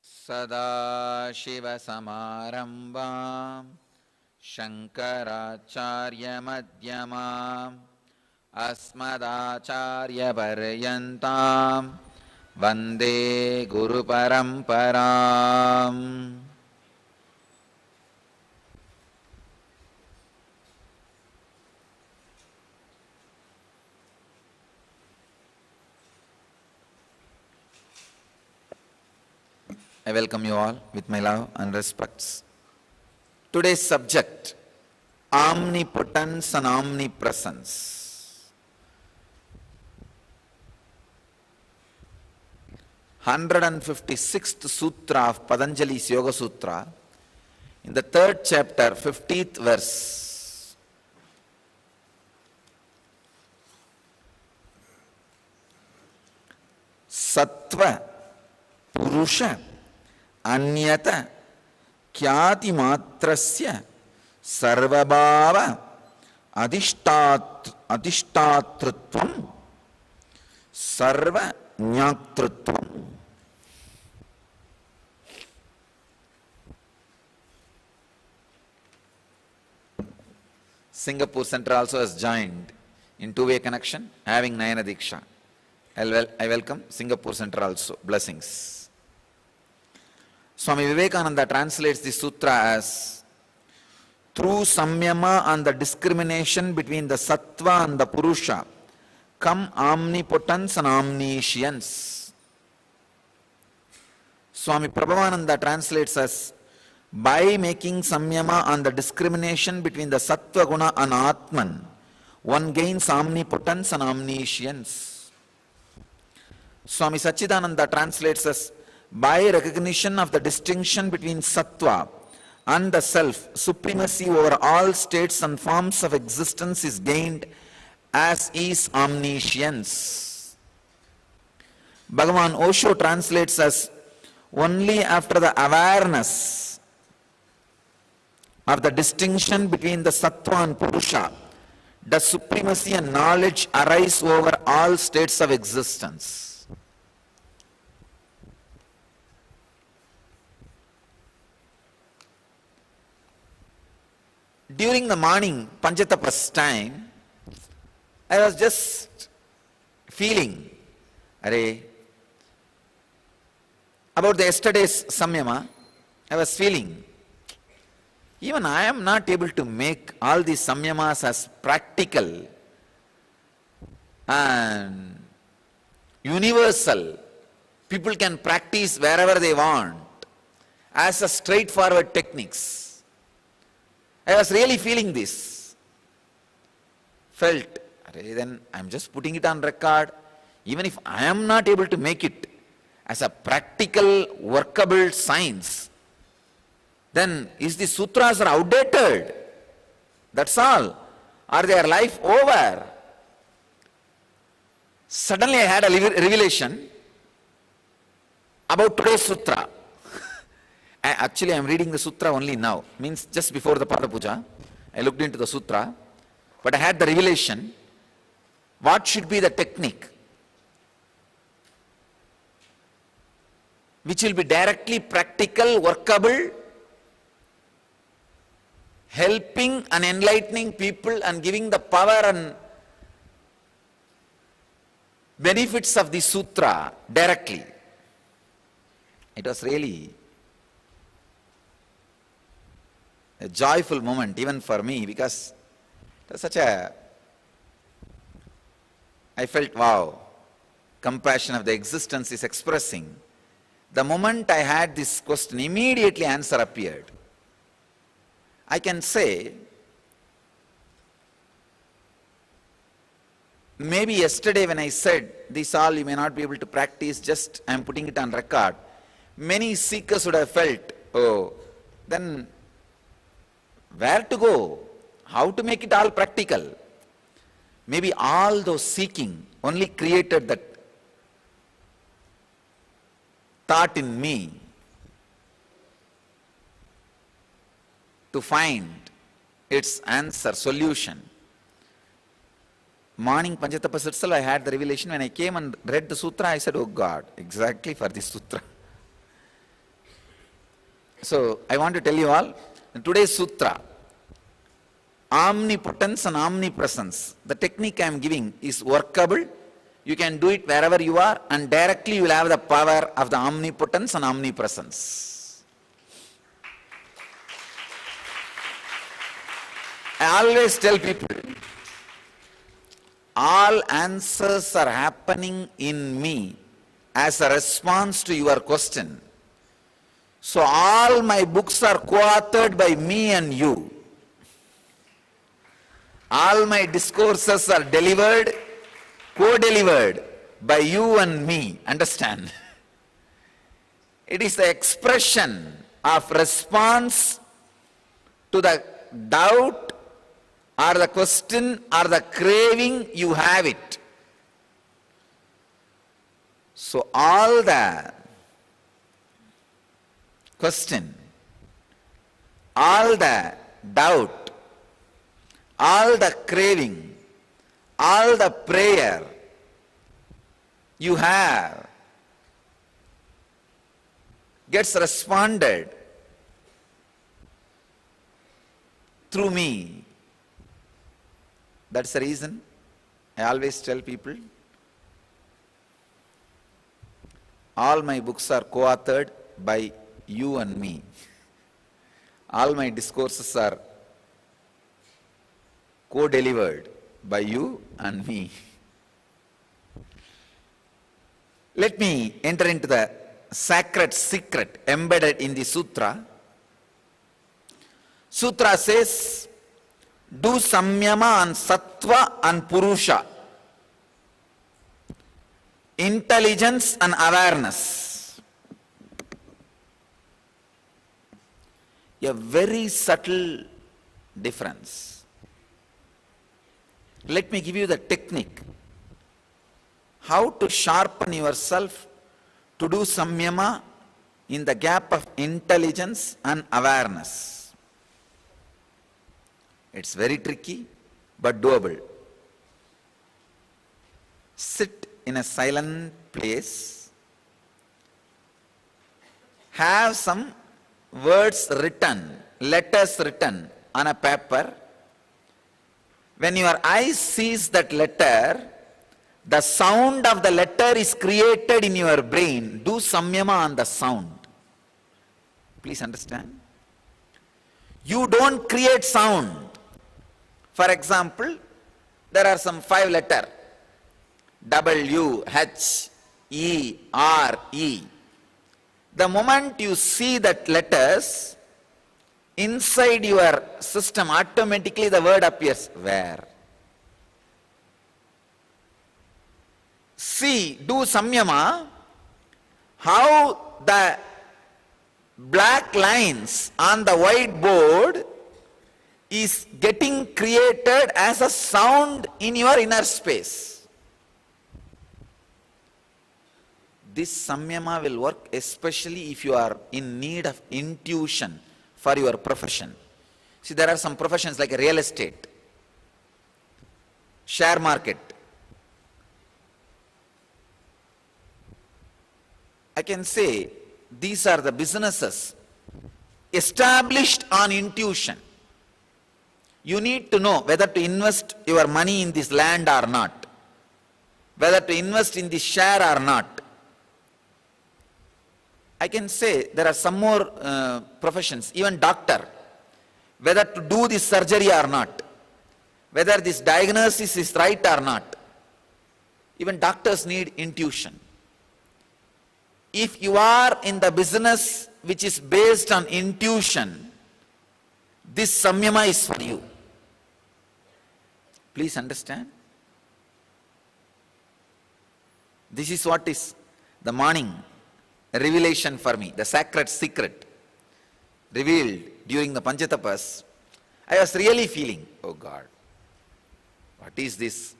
सदाशिवसमारम्भां शङ्कराचार्यमध्यमाम् अस्मदाचार्यपर्यन्तां वन्दे गुरुपरम्पराम्. I welcome you all with my love and respects. Today's subject, omnipotance and omnipresence. 156th Sutra of Patanjali's Yoga Sutra, in the 3rd chapter, 50th verse. Sattva Purusha Anyata Kyati Matrasya Sarvabhava Adhishtatrutvam Sarva Nyatrutvam. Singapore Center also has joined in two-way connection, having Nayana Diksha. I welcome Singapore Center also. Blessings. Swami Vivekananda translates this sutra as, through samyama and the discrimination between the sattva and the purusha come omnipotence and omniscience. Swami Prabhavananda translates as, by making samyama and the discrimination between the sattva guna and atman, one gains omnipotence and omniscience. Swami Sachidananda translates as, by recognition of the distinction between sattva and the self, supremacy over all states and forms of existence is gained, as is omniscience. Bhagavan Osho translates as, only after the awareness of the distinction between the sattva and purusha does supremacy and knowledge arise over all states of existence. During the morning Panchatapas time, I was just feeling about the yesterday's samyama. I was feeling, even I am not able to make all these samyamas as practical and universal. People can practice wherever they want as a straightforward techniques. I was really feeling this. Felt, then I am just putting it on record. Even if I am not able to make it as a practical, workable science, then is the sutras are outdated? That's all. Are their life over? Suddenly I had a revelation about today's sutra. Actually, I am reading the sutra only now. Means just before the Pada Puja, I looked into the sutra, but I had the revelation. What should be the technique which will be directly practical, workable, helping and enlightening people and giving the power and benefits of the sutra directly. It was really a joyful moment even for me, because it was such a, I felt, wow, compassion of the existence is expressing. The moment I had this question, immediately answer appeared. I can say, maybe yesterday when I said, this all you may not be able to practice, just I am putting it on record, many seekers would have felt, oh, then where to go? How to make it all practical? Maybe all those seeking only created that thought in me to find its answer, solution. Morning Panchatapas itself, I had the revelation. When I came and read the sutra, I said, oh God, exactly for this sutra. So I want to tell you all, today's sutra, omnipotence and omnipresence. The technique I am giving is workable. You can do it wherever you are, and directly you will have the power of the omnipotence and omnipresence. I always tell people, all answers are happening in me as a response to your question. So all my books are co-authored by me and you. All my discourses are delivered, co-delivered by you and me. Understand? It is the expression of response to the doubt or the question or the craving, you have it. So all the question, all the doubt, all the craving, all the prayer you have gets responded through me. That's the reason I always tell people, all my books are co-authored by you and me. All my discourses are co-delivered by you and me. Let me enter into the sacred secret embedded in the sutra. Sutra says, do samyama on sattva and purusha, intelligence and awareness. A very subtle difference. Let me give you the technique. How to sharpen yourself to do samyama in the gap of intelligence and awareness. It's very tricky, but doable. Sit in a silent place. Have some words written, letters written on a paper. When your eye sees that letter, the sound of the letter is created in your brain. Do samyama on the sound. Please understand. You don't create sound. For example, there are some 5 letters. W, H, E, R, E. The moment you see that letters, inside your system automatically the word appears. Where? See, do samyama, how the black lines on the whiteboard is getting created as a sound in your inner space. This samyama will work especially if you are in need of intuition for your profession. See, there are some professions like real estate, share market. I can say these are the businesses established on intuition. You need to know whether to invest your money in this land or not, whether to invest in this share or not. I can say there are some more professions, even doctor, whether to do this surgery or not, whether this diagnosis is right or not. Even doctors need intuition. If you are in the business which is based on intuition, this samyama is for you. Please understand. This is what is the morning revelation for me, the sacred secret revealed during the Panchatapas. I was really feeling, oh God, what is this?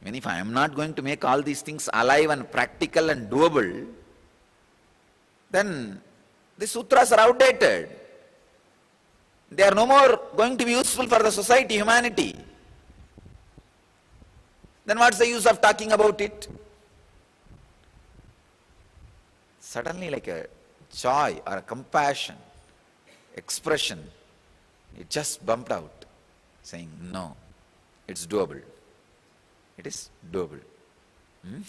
Even if I am not going to make all these things alive and practical and doable, then the sutras are outdated. They are no more going to be useful for the society, humanity. Then what's the use of talking about it? Suddenly like a joy or a compassion expression, it just bumped out, saying, no, it's doable. It is doable. Hmm?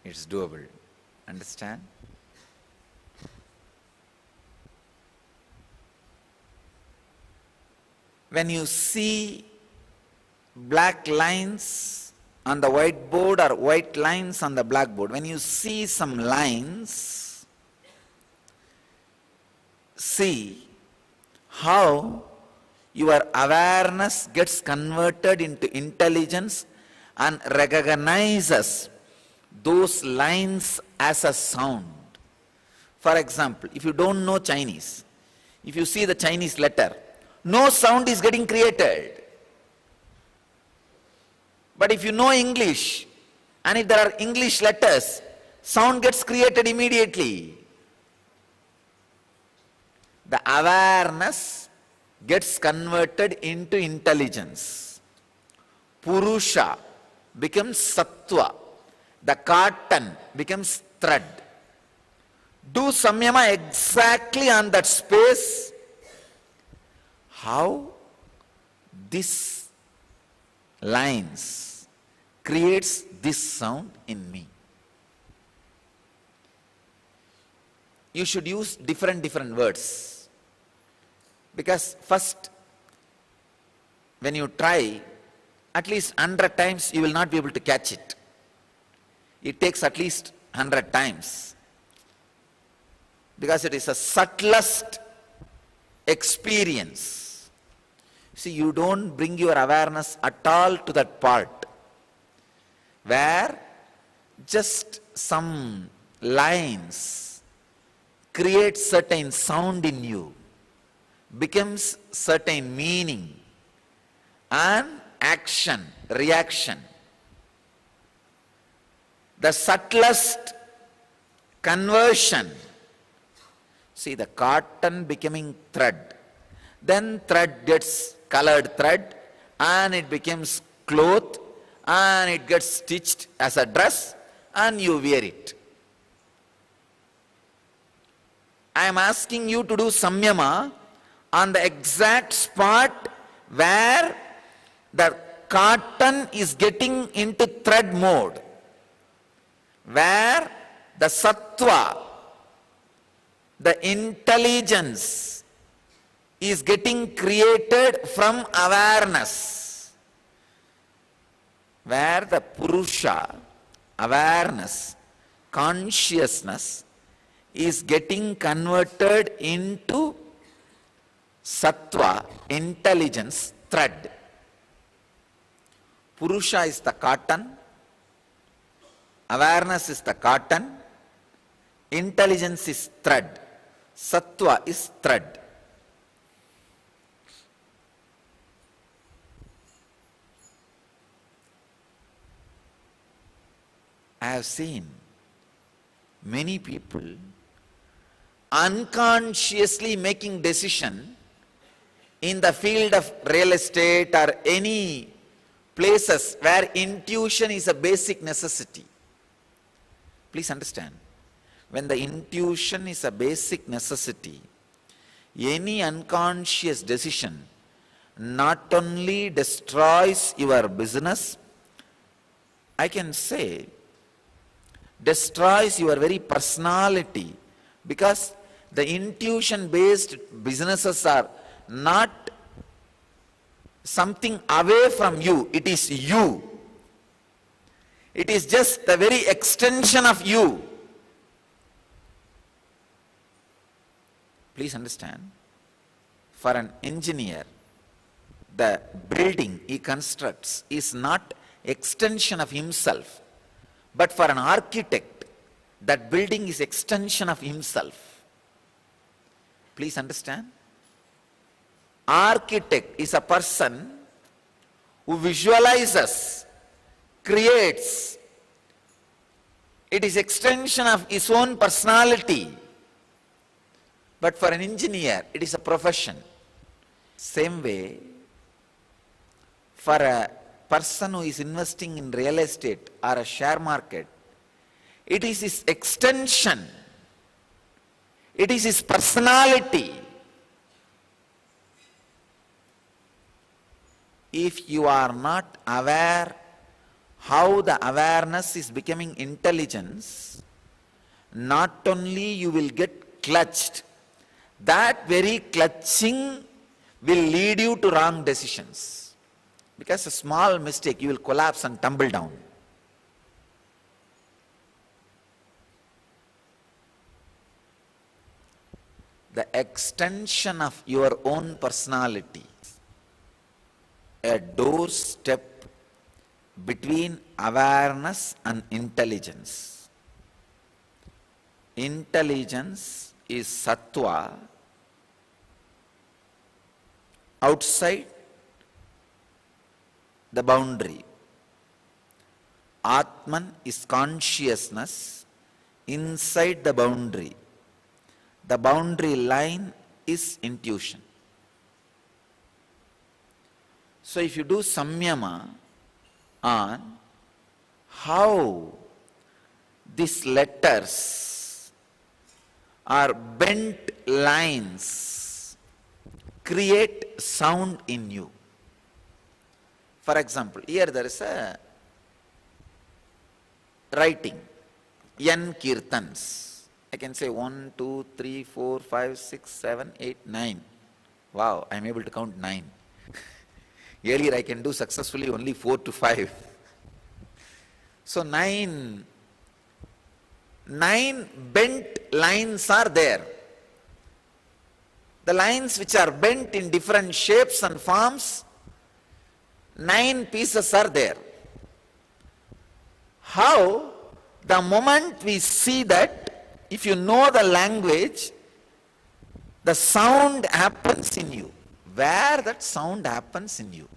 It's doable. Understand? When you see black lines on the whiteboard or white lines on the blackboard, when you see some lines, see how your awareness gets converted into intelligence and recognizes those lines as a sound. For example, if you don't know Chinese, if you see the Chinese letter, no sound is getting created. But if you know English, and if there are English letters, sound gets created immediately. The awareness gets converted into intelligence. Purusha becomes sattva. The cotton becomes thread. Do samyama exactly on that space. How this lines creates this sound in me. You should use different words. Because first, when you try, at least 100 times you will not be able to catch it. It takes at least 100 times. Because it is a subtlest experience. See, you don't bring your awareness at all to that part where just some lines create certain sound in you, becomes certain meaning and action, reaction. The subtlest conversion. See, the cotton becoming thread. Then thread gets colored thread and it becomes cloth and it gets stitched as a dress and you wear it. I am asking you to do samyama on the exact spot where the cotton is getting into thread mode, where the sattva, the intelligence is getting created from awareness, where the purusha, awareness, consciousness is getting converted into sattva, intelligence, thread. Purusha is the cotton, awareness is the cotton, intelligence is thread, sattva is thread. I have seen many people unconsciously making decision in the field of real estate or any places where intuition is a basic necessity. Please understand, when the intuition is a basic necessity, any unconscious decision not only destroys your business, I can say destroys your very personality, because the intuition based businesses are not something away from you, it is you. It is just the very extension of you. Please understand, for an engineer, the building he constructs is not extension of himself. But for an architect, that building is extension of himself. Please understand. Architect is a person who visualizes, creates. It is extension of his own personality. But for an engineer, it is a profession. Same way, for a person who is investing in real estate or a share market, it is his extension. It is his personality. If you are not aware how the awareness is becoming intelligence, not only you will get clutched, that very clutching will lead you to wrong decisions. Because a small mistake, you will collapse and tumble down. The extension of your own personality, a doorstep between awareness and intelligence. Intelligence is sattva, outside the boundary. Atman is consciousness inside the boundary. The boundary line is intuition. So if you do samyama on how these letters or bent lines create sound in you. For example, here there is a writing, N Kirtans. I can say 1, 2, 3, 4, 5, 6, 7, 8, 9. Wow, I am able to count 9. Earlier I can do successfully only 4 to 5. So 9 bent lines are there. The lines which are bent in different shapes and forms, 9 pieces are there. How? The moment we see that, if you know the language, the sound happens in you. Where that sound happens in you?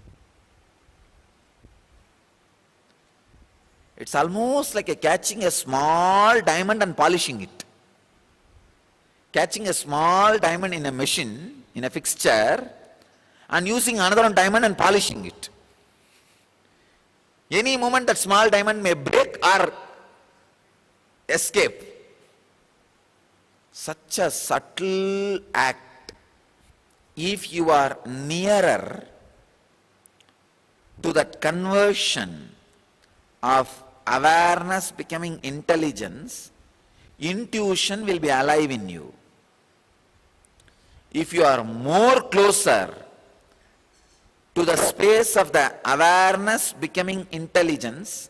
It's almost like catching a small diamond and polishing it. Catching a small diamond in a machine, in a fixture, and using another diamond and polishing it. Any moment that small diamond may break or escape. Such a subtle act. If you are nearer to that conversion of awareness becoming intelligence, intuition will be alive in you. If you are more closer to the space of the awareness becoming intelligence,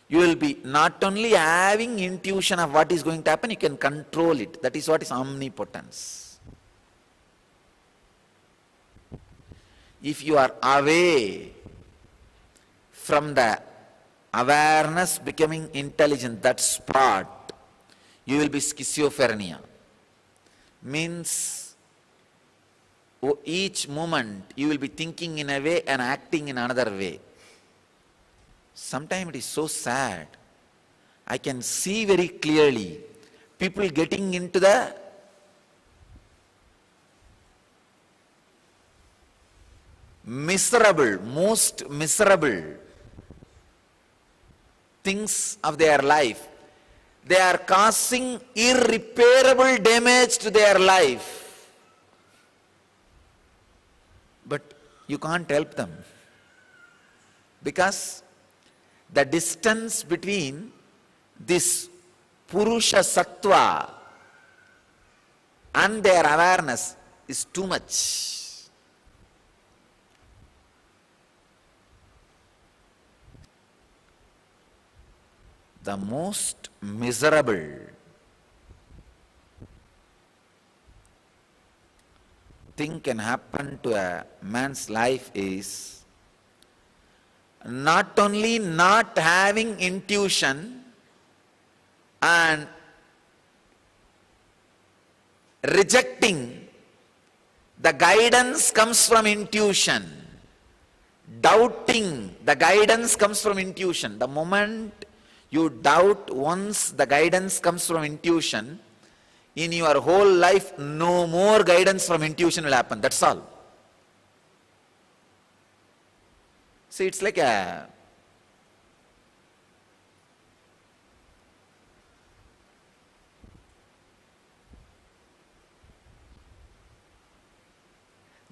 you will be not only having intuition of what is going to happen, you can control it. That is what is omnipotence. If you are away from the awareness becoming intelligent, that spot, you will be schizophrenia. Means each moment you will be thinking in a way and acting in another way. Sometimes it is so sad. I can see very clearly people getting into the most miserable things of their life. They are causing irreparable damage to their life. But you can't help them. Because the distance between this Purusha Sattva and their awareness is too much. The most miserable thing can happen to a man's life is not only not having intuition and rejecting the guidance comes from intuition. Doubting, the guidance comes from intuition. The moment you doubt, once the guidance comes from intuition, in your whole life, no more guidance from intuition will happen. That's all. See, it's like a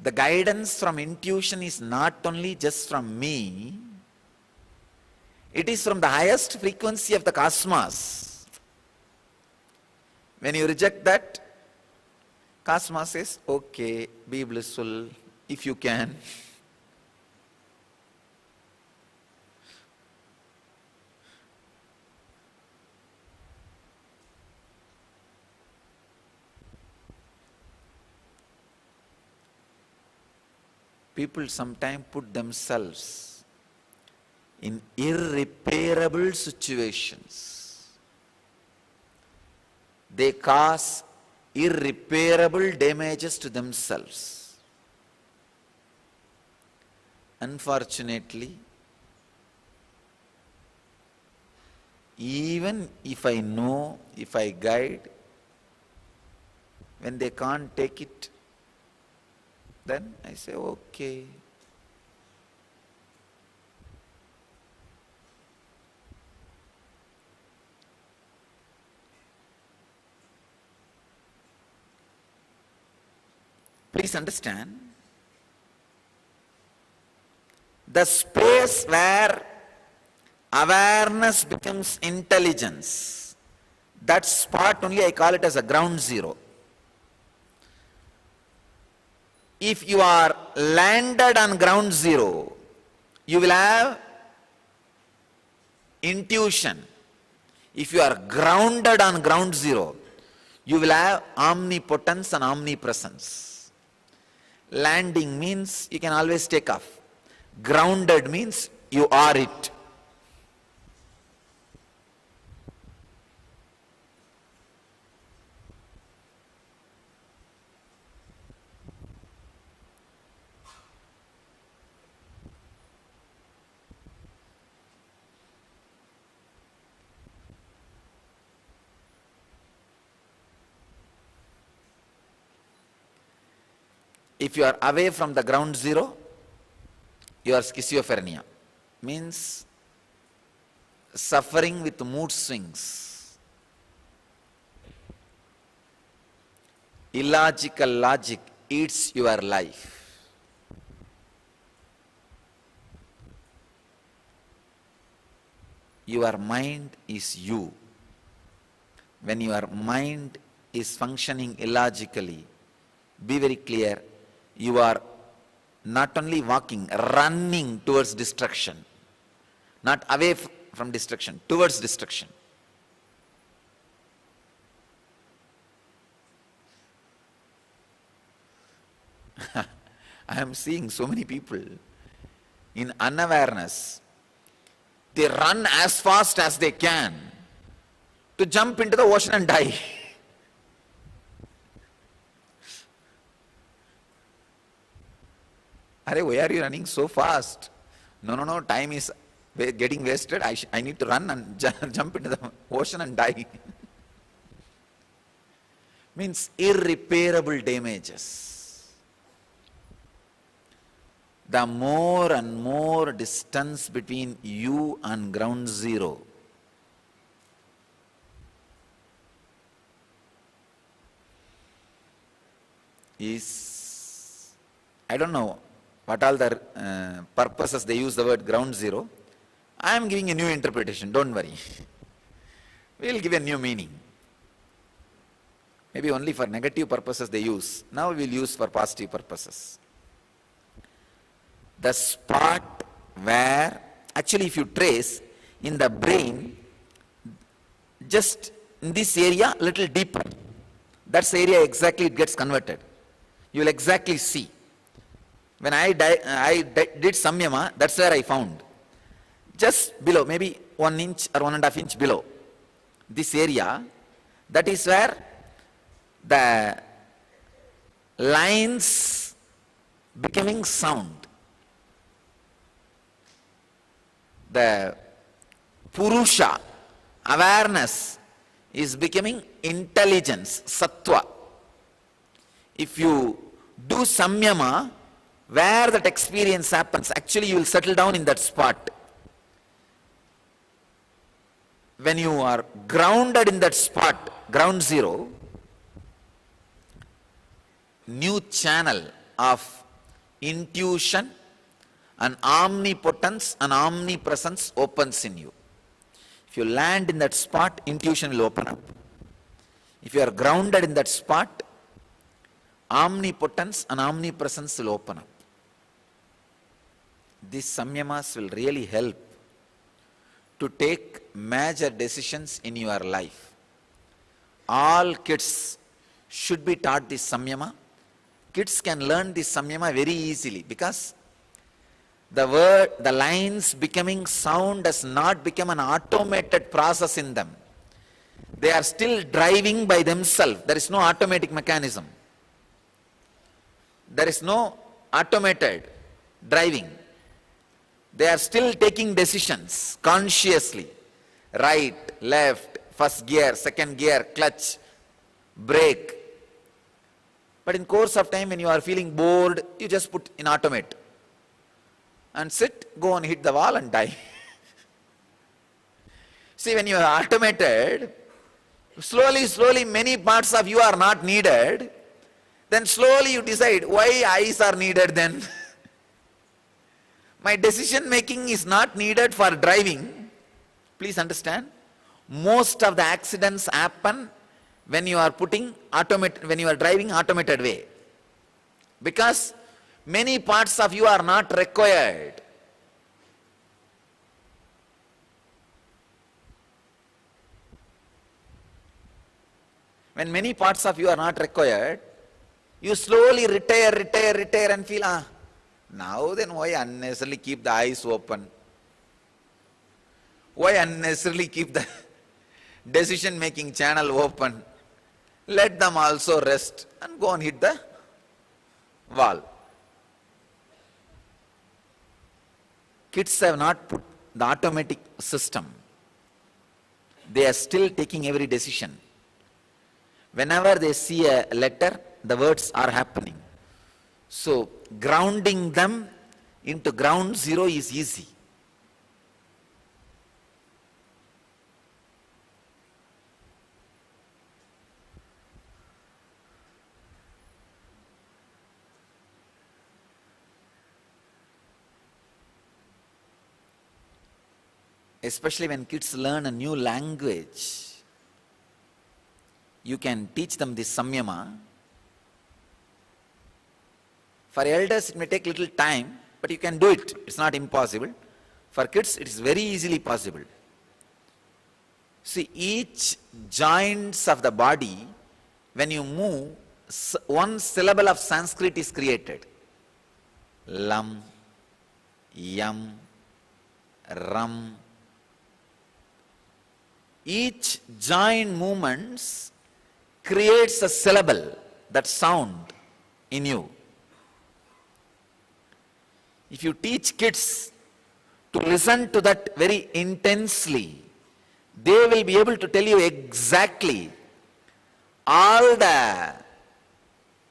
the guidance from intuition is not only just from me, it is from the highest frequency of the cosmos. When you reject that, cosmos says, okay, be blissful if you can. People sometimes put themselves in irreparable situations. They cause irreparable damages to themselves. Unfortunately, even if I know, if I guide, when they can't take it, then I say, okay. Please understand, the space where awareness becomes intelligence, that spot only I call it as a ground zero. If you are landed on ground zero, you will have intuition. If you are grounded on ground zero, you will have omnipotence and omnipresence. Landing means you can always take off. Grounded means you are it. If you are away from the ground zero, you are schizophrenia. Means suffering with mood swings. Illogical logic eats your life. Your mind is you. When your mind is functioning illogically, be very clear, you are not only walking, running towards destruction. Not away from destruction, towards destruction. I am seeing so many people in unawareness. They run as fast as they can to jump into the ocean and die. Arey, why are you running so fast? No, time is getting wasted. I need to run and jump into the ocean and die. Means irreparable damages. The more and more distance between you and ground zero, is, I don't know what all the purposes they use the word ground zero. I am giving a new interpretation, don't worry. We will give a new meaning. Maybe only for negative purposes they use. Now we will use for positive purposes. The spot where, actually if you trace in the brain, just in this area, little deeper, that's the area exactly it gets converted. You will exactly see. When I did samyama, that's where I found. Just below, maybe 1 inch or 1.5 inch below, this area, that is where the lines becoming sound. the Purusha, awareness, is becoming intelligence, sattva. If you do samyama, where that experience happens, actually you will settle down in that spot. When you are grounded in that spot, ground zero, new channel of intuition and omnipotence and omnipresence opens in you. If you land in that spot, intuition will open up. If you are grounded in that spot, omnipotence and omnipresence will open up. These samyamas will really help to take major decisions in your life. All kids should be taught this samyama. Kids can learn this samyama very easily because the lines becoming sound has not become an automated process in them. They are still driving by themselves. There is no automatic mechanism. There is no automated driving. They are still taking decisions consciously. Right, left, first gear, second gear, clutch, brake. But in course of time when you are feeling bored, you just put in automate. And sit, go and hit the wall and die. See, when you are automated, slowly many parts of you are not needed. Then slowly you decide, why eyes are needed then? My decision making is not needed for driving. Please understand, most of the accidents happen when you are when you are driving automated way. Because many parts of you are not required. When many parts of you are not required, you slowly retire and feel, now then why unnecessarily keep the eyes open? Why unnecessarily keep the decision making channel open? Let them also rest and go and hit the wall. Kids have not put the automatic system. They are still taking every decision. Whenever they see a letter, the words are happening. So grounding them into ground zero is easy. Especially when kids learn a new language, you can teach them this samyama. For elders it may take little time, but you can do it. It's not impossible. For kids it is very easily possible. See, each joints of the body, when you move, one syllable of Sanskrit is created. Lam, yam, ram. Each joint movements creates a syllable, that sound in you. If you teach kids to listen to that very intensely, they will be able to tell you exactly all the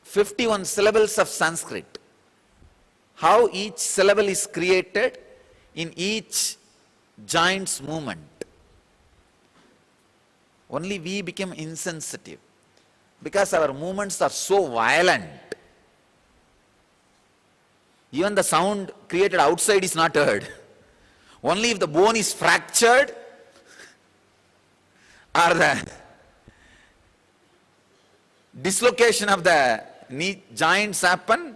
51 syllables of Sanskrit, how each syllable is created in each joint's movement. Only we become insensitive because our movements are so violent. Even the sound created outside is not heard. Only if the bone is fractured or the dislocation of the knee joints happen,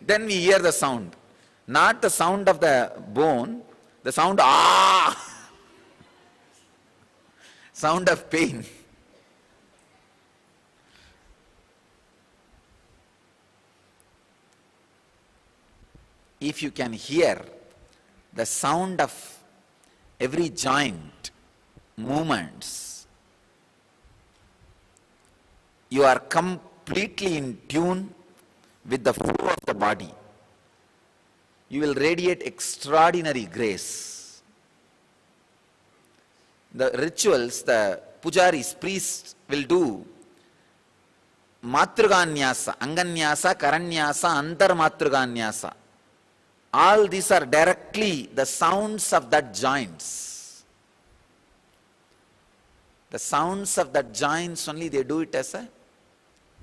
then we hear the sound. Not the sound of the bone, the sound sound of pain. If you can hear the sound of every joint movements, you are completely in tune with the flow of the body. You will radiate extraordinary grace. the rituals, the pujaris, priests will do matruganyasa, anganyasa, karanyasa, antarmatruganyasa. All these are directly the sounds of that joints. The sounds of that joints only they do it as a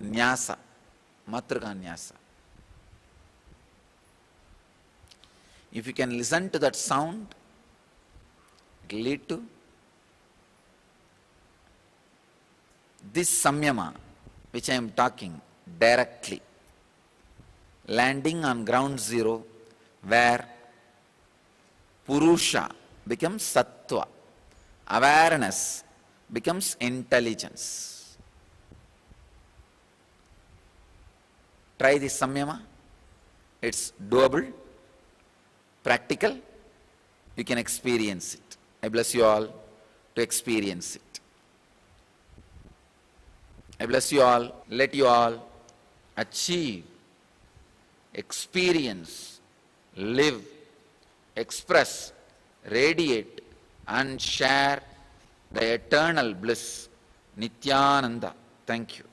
nyasa, matruganyasa. If you can listen to that sound, it will lead to this samyama, which I am talking directly, landing on ground zero, where Purusha becomes Sattva, awareness becomes intelligence. Try this samyama. It's doable, practical, you can experience it. I bless you all to experience it. I bless you all, let you all achieve, experience, live, express, radiate and share the eternal bliss. Nithyananda. Thank you.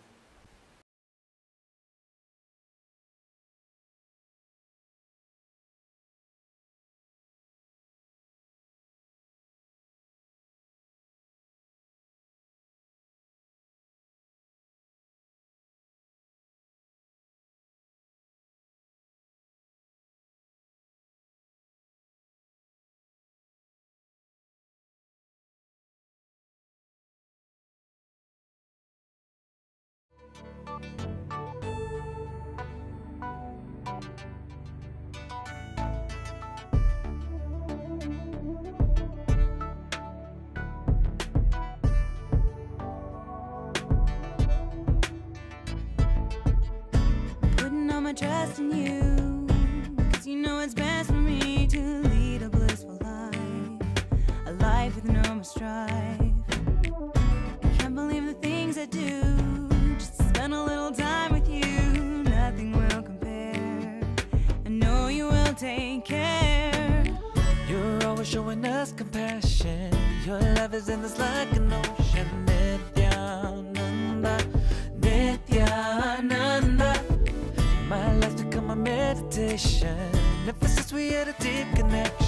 Putting all my trust in you, 'cause you know it's best for me to lead a blissful life, a life with no more strife. I can't believe the things I do, just to spend a little time with you. Nothing will compare, I know you will take care. You're always showing us compassion. Your love is endless like an ocean. Nithyananda, Nithyananda. My life's become a meditation. Ever since we had a deep connection.